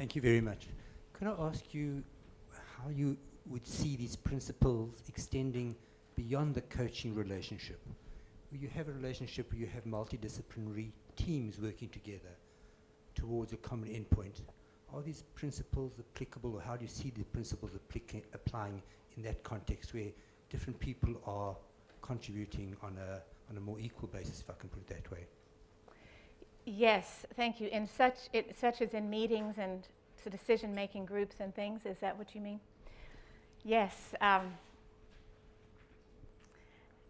Thank you very much. Could I ask you how you would see these principles extending beyond the coaching relationship? Where you have a relationship where you have multidisciplinary teams working together towards a common endpoint. Are these principles applicable, or how do you see the principles applying in that context where different people are contributing on a more equal basis, if I can put it that way? Yes, thank you. In such as in meetings and decision-making groups and things, is that what you mean? Yes.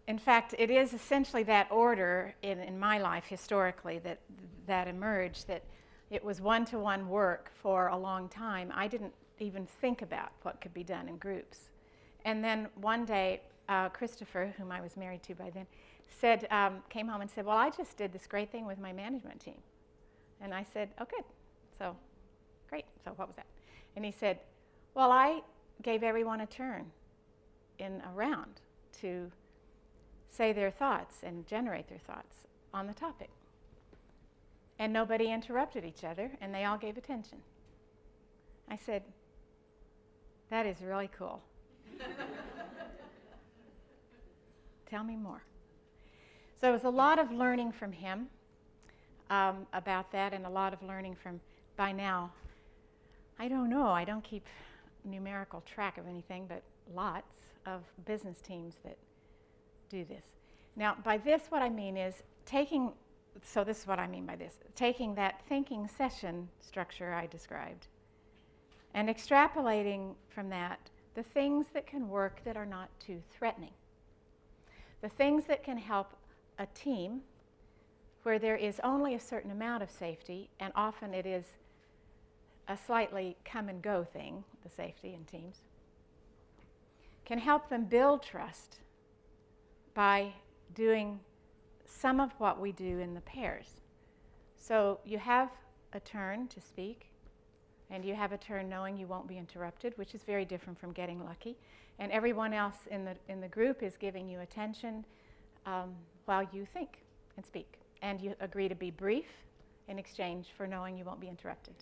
In fact, it is essentially that order in my life historically that emerged, that it was one-to-one work for a long time. I didn't even think about what could be done in groups. And then one day, Christopher, whom I was married to by then, came home and said, well, I just did this great thing with my management team. And I said, oh, good. So, great. So what was that? And he said, well, I gave everyone a turn in a round to say their thoughts and generate their thoughts on the topic. And nobody interrupted each other, and they all gave attention. I said, that is really cool. Tell me more. So it was a lot of learning from him about that, and a lot of learning from, by now, I don't know, I don't keep numerical track of anything, but lots of business teams that do this. Now, by this, what I mean is this is what I mean by this, taking that thinking session structure I described and extrapolating from that the things that can work that are not too threatening. The things that can help a team where there is only a certain amount of safety, and often it is a slightly come and go thing, the safety in teams, can help them build trust by doing some of what we do in the pairs. So you have a turn to speak, and you have a turn knowing you won't be interrupted, which is very different from getting lucky. And everyone else in the group is giving you attention while you think and speak. And you agree to be brief in exchange for knowing you won't be interrupted.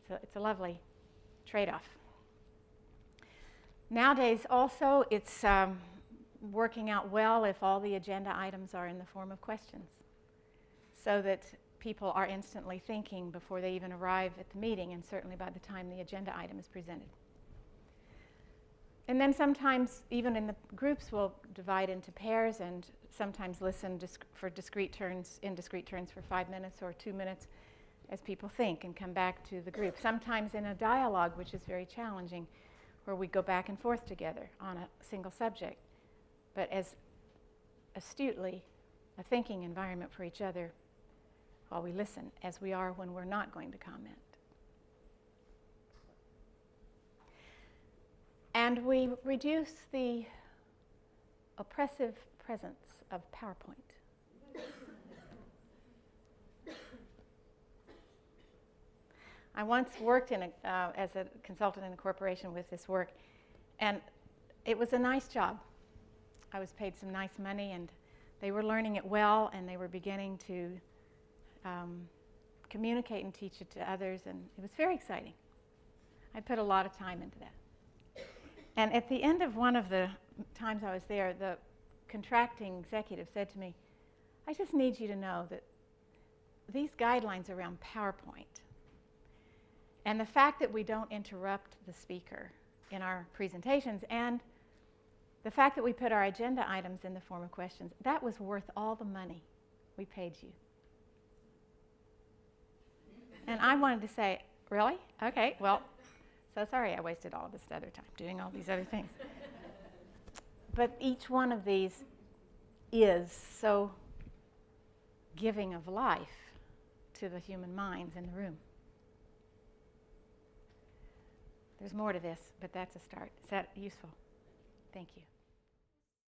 So it's a lovely trade-off. Nowadays also it's working out well if all the agenda items are in the form of questions, so that people are instantly thinking before they even arrive at the meeting, and certainly by the time the agenda item is presented. And then sometimes, even in the groups, we'll divide into pairs and sometimes listen for discrete turns for 5 minutes or 2 minutes as people think and come back to the group. Sometimes in a dialogue, which is very challenging, where we go back and forth together on a single subject, but as astutely a thinking environment for each other while we listen, as we are when we're not going to comment. And we reduce the oppressive presence of PowerPoint. I once worked as a consultant in a corporation with this work, and it was a nice job. I was paid some nice money, and they were learning it well, and they were beginning to communicate and teach it to others, and it was very exciting. I put a lot of time into that. And at the end of one of the times I was there, the contracting executive said to me, I just need you to know that these guidelines around PowerPoint and the fact that we don't interrupt the speaker in our presentations, and the fact that we put our agenda items in the form of questions, that was worth all the money we paid you. And I wanted to say, really? Okay, well, so sorry I wasted all this other time doing all these other things. But each one of these is so giving of life to the human minds in the room. There's more to this, but that's a start. Is that useful? Thank you.